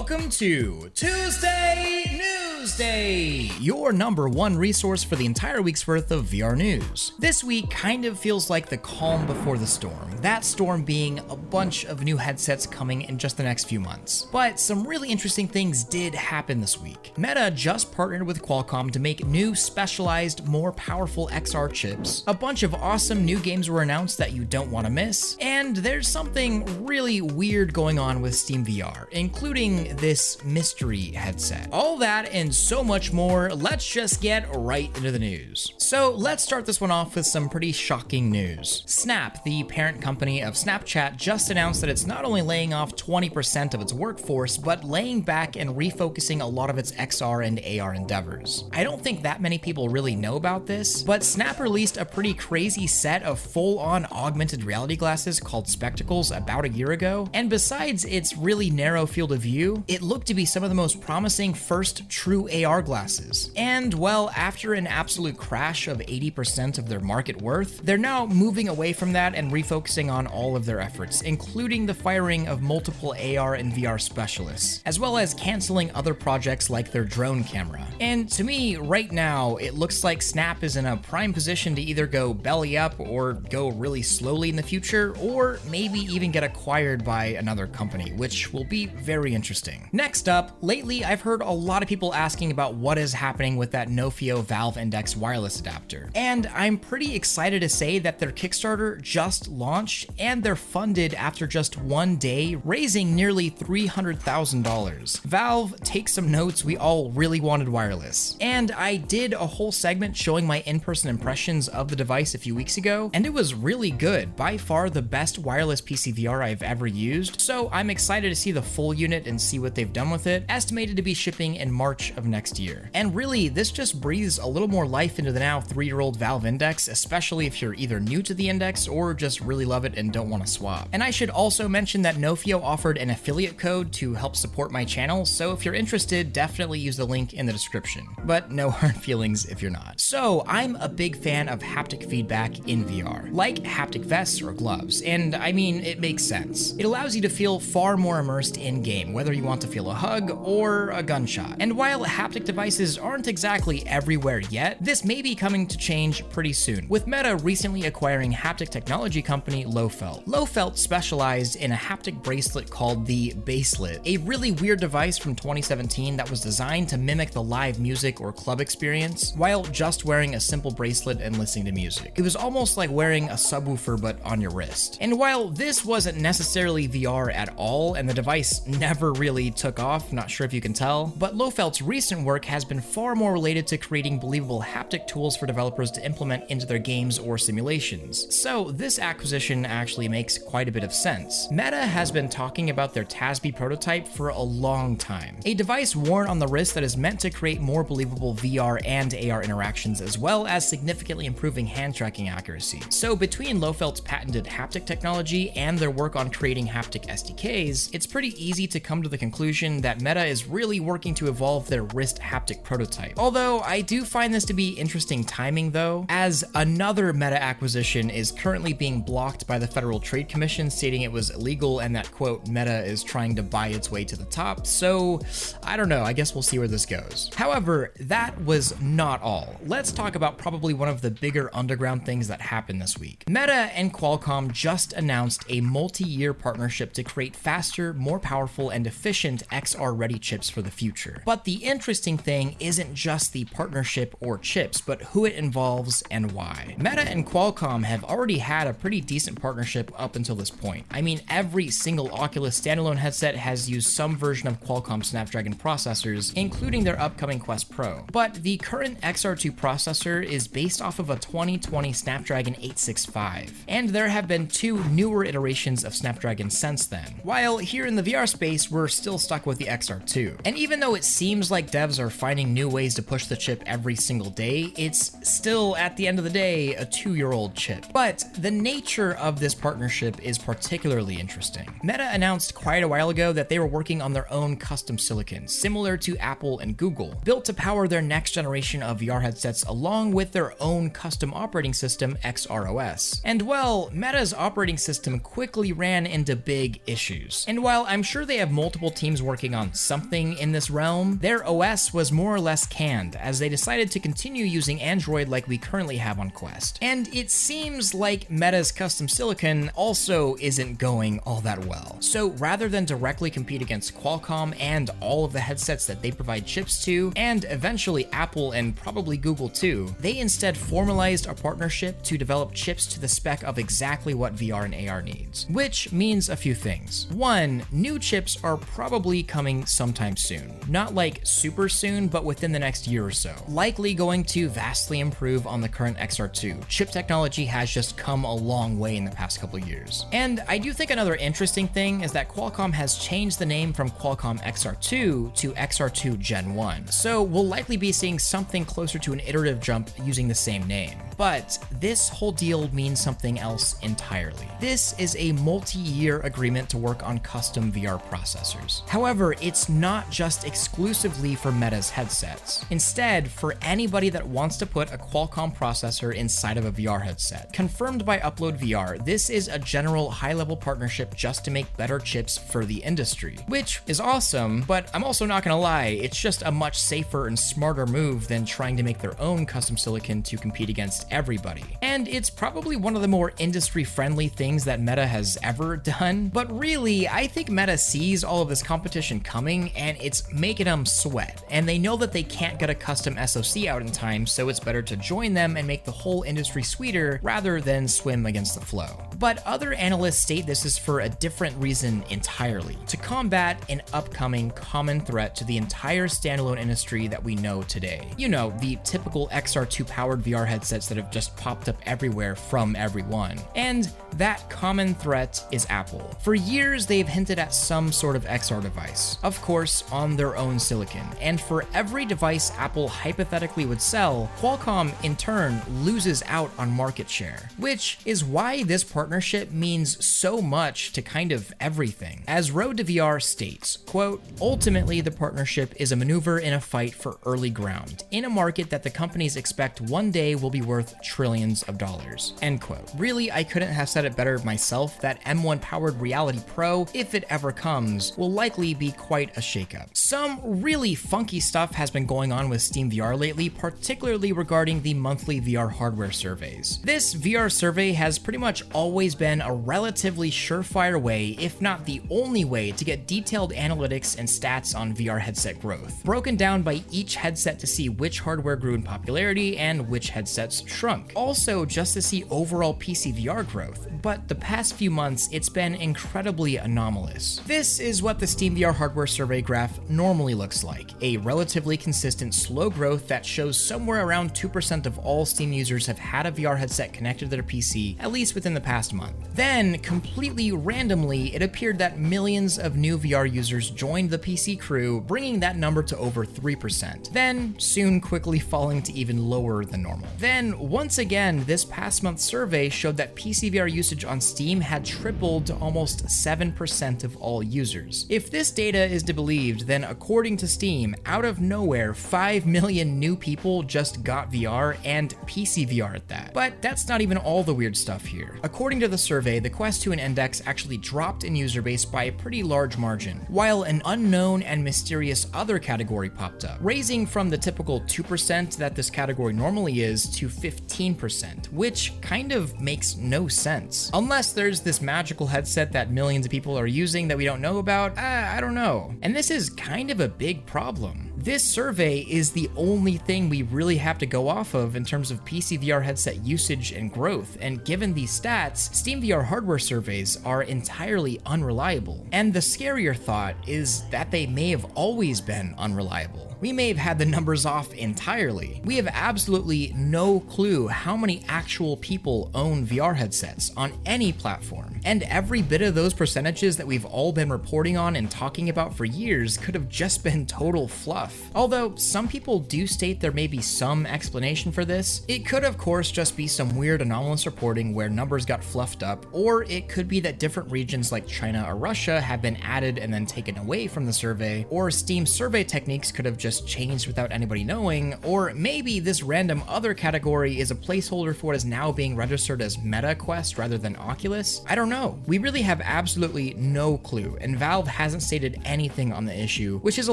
Welcome to Tuesday NEWSDAY, your number one resource for the entire week's worth of VR news. This week kind of feels like the calm before the storm, that storm being a bunch of new headsets coming in just the next few months. But some really interesting things did happen this week. Meta just partnered with Qualcomm to make new specialized, more powerful XR chips. A bunch of awesome new games were announced that you don't want to miss, and there's something really weird going on with SteamVR, including this mystery headset. All that and so much more, let's just get right into the news. So let's start this one off with some pretty shocking news. Snap, the parent company of Snapchat, just announced that it's not only laying off 20% of its workforce, but laying back and refocusing a lot of its XR and AR endeavors. I don't think that many people really know about this, but Snap released a pretty crazy set of full-on augmented reality glasses called Spectacles about a year ago, and besides its really narrow field of view, it looked to be some of the most promising first true AR glasses. And well, after an absolute crash of 80% of their market worth, they're now moving away from that and refocusing on all of their efforts, including the firing of multiple AR and VR specialists, as well as canceling other projects like their drone camera. And to me, right now, it looks like Snap is in a prime position to either go belly up or go really slowly in the future, or maybe even get acquired by another company, which will be very interesting. Next up, lately I've heard a lot of people asking about what is happening with that Nofio Valve Index wireless adapter. And I'm pretty excited to say that their Kickstarter just launched and they're funded after just one day, raising nearly $300,000. Valve, take some notes, we all really wanted wireless. And I did a whole segment showing my in-person impressions of the device a few weeks ago, and it was really good. By far the best wireless PC VR I've ever used, so I'm excited to see the full unit and see what they've done with it, estimated to be shipping in March of next year. And really, this just breathes a little more life into the now 3-year-old Valve Index, especially if you're either new to the Index or just really love it and don't want to swap. And I should also mention that Nofio offered an affiliate code to help support my channel, so if you're interested, definitely use the link in the description. But no hard feelings if you're not. So I'm a big fan of haptic feedback in VR, like haptic vests or gloves, and I mean, it makes sense. It allows you to feel far more immersed in-game, whether you want to feel a hug or a gunshot. And while haptic devices aren't exactly everywhere yet, this may be coming to change pretty soon, with Meta recently acquiring haptic technology company Lofelt. Lofelt specialized in a haptic bracelet called the Baselet, a really weird device from 2017 that was designed to mimic the live music or club experience while just wearing a simple bracelet and listening to music. It was almost like wearing a subwoofer but on your wrist. And while this wasn't necessarily VR at all, and the device never really took off, not sure if you can tell, but Lofelt's recent work has been far more related to creating believable haptic tools for developers to implement into their games or simulations. So this acquisition actually makes quite a bit of sense. Meta has been talking about their TASB prototype for a long time, a device worn on the wrist that is meant to create more believable VR and AR interactions, as well as significantly improving hand tracking accuracy. So between Lofelt's patented haptic technology and their work on creating haptic SDKs, it's pretty easy to come to the conclusion that Meta is really working to evolve their wrist haptic prototype. Although I do find this to be interesting timing though, as another Meta acquisition is currently being blocked by the Federal Trade Commission, stating it was illegal and that, quote, Meta is trying to buy its way to the top. So I don't know, I guess we'll see where this goes. However, that was not all. Let's talk about probably one of the bigger underground things that happened this week. Meta and Qualcomm just announced a multi-year partnership to create faster, more powerful, and efficient XR-ready chips for the future. But the interesting thing isn't just the partnership or chips, but who it involves and why. Meta and Qualcomm have already had a pretty decent partnership up until this point. I mean, every single Oculus standalone headset has used some version of Qualcomm Snapdragon processors, including their upcoming Quest Pro. But the current XR2 processor is based off of a 2020 Snapdragon 865, and there have been two newer iterations of Snapdragon since then. While here in the VR space, we're still stuck with the XR2. And even though it seems like devs are finding finding new ways to push the chip every single day, it's still, at the end of the day, a 2-year-old chip. But the nature of this partnership is particularly interesting. Meta announced quite a while ago that they were working on their own custom silicon, similar to Apple and Google, built to power their next generation of VR headsets along with their own custom operating system, XROS. And well, Meta's operating system quickly ran into big issues. And while I'm sure they have multiple teams working on something in this realm, their OS was more or less canned as they decided to continue using Android like we currently have on Quest. And it seems like Meta's custom silicon also isn't going all that well. So rather than directly compete against Qualcomm and all of the headsets that they provide chips to, and eventually Apple and probably Google too, they instead formalized a partnership to develop chips to the spec of exactly what VR and AR needs. Which means a few things. One, new chips are probably coming sometime soon. Not like super soon, but within the next year or so. Likely going to vastly improve on the current XR2. Chip technology has just come a long way in the past couple years. And I do think another interesting thing is that Qualcomm has changed the name from Qualcomm XR2 to XR2 Gen 1. So we'll likely be seeing something closer to an iterative jump using the same name. But this whole deal means something else entirely. This is a multi-year agreement to work on custom VR processors. However, it's not just exclusively for Meta's headsets. Instead, for anybody that wants to put a Qualcomm processor inside of a VR headset. Confirmed by Upload VR, this is a general high-level partnership just to make better chips for the industry, which is awesome, but I'm also not gonna lie, it's just a much safer and smarter move than trying to make their own custom silicon to compete against everybody. And it's probably one of the more industry-friendly things that Meta has ever done, but really, I think Meta sees all of this competition coming and it's making them sweat, and they know that they can't get a custom SoC out in time, so it's better to join them and make the whole industry sweeter rather than swim against the flow. But other analysts state this is for a different reason entirely, to combat an upcoming common threat to the entire standalone industry that we know today. You know, the typical XR2 powered VR headsets that have just popped up everywhere from everyone. And that common threat is Apple. For years, they've hinted at some sort of XR device, of course, on their own silicon. And for every device Apple hypothetically would sell, Qualcomm in turn loses out on market share, which is why this partnership means so much to kind of everything. As Road to VR states, quote, "Ultimately, the partnership is a maneuver in a fight for early ground, in a market that the companies expect one day will be worth trillions of dollars," end quote. Really, I couldn't have said it better myself. That M1 powered Reality Pro, if it ever comes, will likely be quite a shakeup. Some really funky stuff has been going on with SteamVR lately, particularly regarding the monthly VR hardware surveys. This VR survey has pretty much always been a relatively surefire way, if not the only way, to get detailed analytics and stats on VR headset growth, broken down by each headset to see which hardware grew in popularity and which headsets shrunk. Also, just to see overall PC VR growth, but the past few months, it's been incredibly anomalous. This is what the SteamVR hardware survey graph normally looks like, a relatively consistent slow growth that shows somewhere around 2% of all Steam users have had a VR headset connected to their PC, at least within the past month. Then, completely randomly, it appeared that millions of new VR users joined the PC crew, bringing that number to over 3%. Then, soon quickly falling to even lower than normal. Then, once again, this past month's survey showed that PC VR usage on Steam had tripled to almost 7% of all users. If this data is to be believed, then according to Steam, out of nowhere, 5 million new people just got VR, and PC VR at that. But that's not even all the weird stuff here. According to the survey, the Quest 2 and Index actually dropped in user base by a pretty large margin, while an unknown and mysterious other category popped up, raising from the typical 2% that this category normally is to 15%, which kind of makes no sense. Unless there's this magical headset that millions of people are using that we don't know about, I don't know. And this is kind of a big problem. This survey is the only thing we really have to go off of in terms of PC VR headset usage and growth, and given these stats, SteamVR hardware surveys are entirely unreliable. And the scarier thought is that they may have always been unreliable. We may have had the numbers off entirely. We have absolutely no clue how many actual people own VR headsets on any platform. And every bit of those percentages that we've all been reporting on and talking about for years could have just been total fluff. tough. Although some people do state there may be some explanation for this. It could of course just be some weird anomalous reporting where numbers got fluffed up, or it could be that different regions like China or Russia have been added and then taken away from the survey, or Steam survey techniques could have just changed without anybody knowing, or maybe this random other category is a placeholder for what is now being registered as Meta Quest rather than Oculus. I don't know. We really have absolutely no clue, and Valve hasn't stated anything on the issue, which is a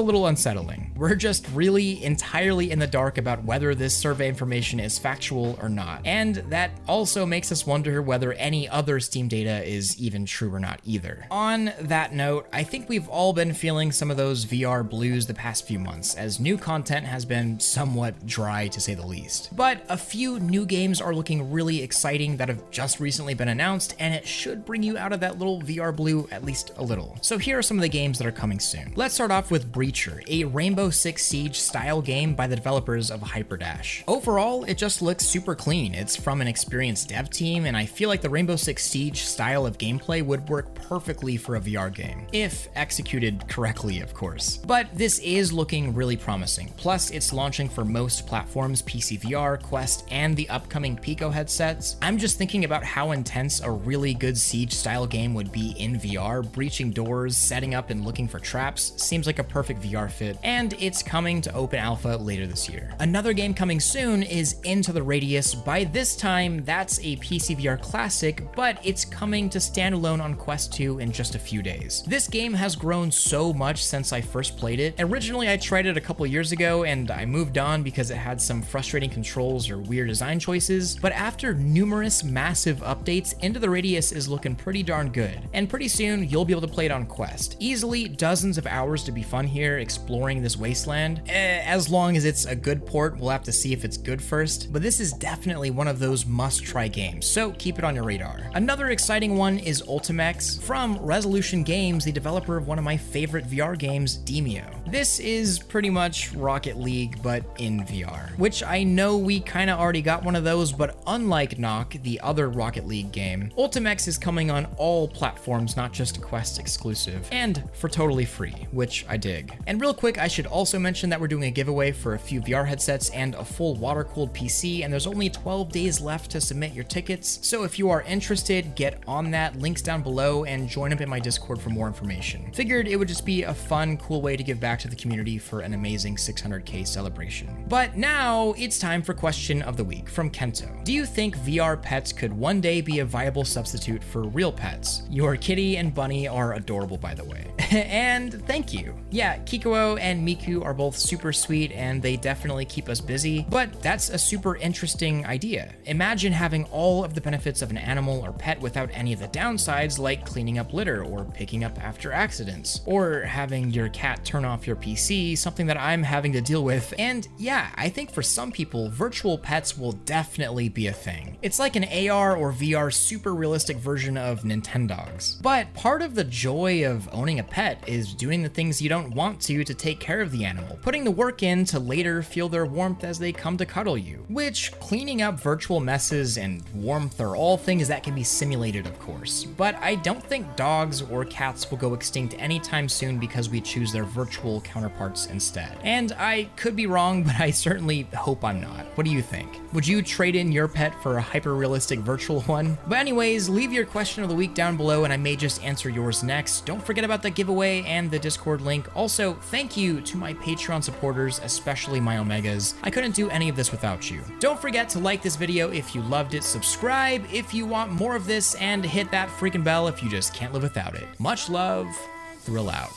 little unsettling. We're just really entirely in the dark about whether this survey information is factual or not, and that also makes us wonder whether any other Steam data is even true or not either. On that note, I think we've all been feeling some of those VR blues the past few months, as new content has been somewhat dry to say the least. But a few new games are looking really exciting that have just recently been announced, and it should bring you out of that little VR blue at least a little. So here are some of the games that are coming soon. Let's start off with Breacher, a Rainbow Six Siege style game by the developers of Hyperdash. Overall, it just looks super clean. It's from an experienced dev team, and I feel like the Rainbow Six Siege style of gameplay would work perfectly for a VR game, if executed correctly, of course. But this is looking really promising. Plus, it's launching for most platforms, PC VR, Quest, and the upcoming Pico headsets. I'm just thinking about how intense a really good Siege style game would be in VR. Breaching doors, setting up and looking for traps seems like a perfect VR fit, and it's coming to open alpha later this year. Another game coming soon is Into the Radius. By this time, that's a PC VR classic, but it's coming to standalone on Quest 2 in just a few days. This game has grown so much since I first played it. Originally, I tried it a couple years ago and I moved on because it had some frustrating controls or weird design choices, but after numerous massive updates, Into the Radius is looking pretty darn good, and pretty soon you'll be able to play it on Quest. Easily dozens of hours to be fun here exploring this wasteland. As long as it's a good port, we'll have to see if it's good first, but this is definitely one of those must-try games, so keep it on your radar. Another exciting one is Ultimex from Resolution Games, the developer of one of my favorite VR games, Demeo. This is pretty much Rocket League, but in VR, which I know we kinda already got one of those, but unlike Knock, the other Rocket League game, Ultimex is coming on all platforms, not just Quest exclusive, and for totally free, which I dig. And real quick, I should also mention that we're doing a giveaway for a few VR headsets and a full water-cooled PC, and there's only 12 days left to submit your tickets, so if you are interested, get on that, links down below, and join up in my Discord for more information. Figured it would just be a fun, cool way to give back to the community for an amazing 600K celebration. But now it's time for question of the week from Kento. Do you think VR pets could one day be a viable substitute for real pets? Your kitty and bunny are adorable, by the way. And thank you. Yeah, Kikuo and Miku are both super sweet and they definitely keep us busy, but that's a super interesting idea. Imagine having all of the benefits of an animal or pet without any of the downsides, like cleaning up litter or picking up after accidents, or having your cat turn off your PC, something that I'm having to deal with. And yeah, I think for some people, virtual pets will definitely be a thing. It's like an AR or VR super realistic version of Nintendogs. But part of the joy of owning a pet is doing the things you don't want to take care of the animal, putting the work in to later feel their warmth as they come to cuddle you, which cleaning up virtual messes and warmth are all things that can be simulated, of course. But I don't think dogs or cats will go extinct anytime soon because we choose their virtual counterparts instead. And I could be wrong, but I certainly hope I'm not. What do you think? Would you trade in your pet for a hyper-realistic virtual one? But anyways, leave your question of the week down below and I may just answer yours next. Don't forget about the giveaway and the Discord link. Also, thank you to my Patreon supporters, especially my Omegas. I couldn't do any of this without you. Don't forget to like this video if you loved it, subscribe if you want more of this, and hit that freaking bell if you just can't live without it. Much love, Thrill out.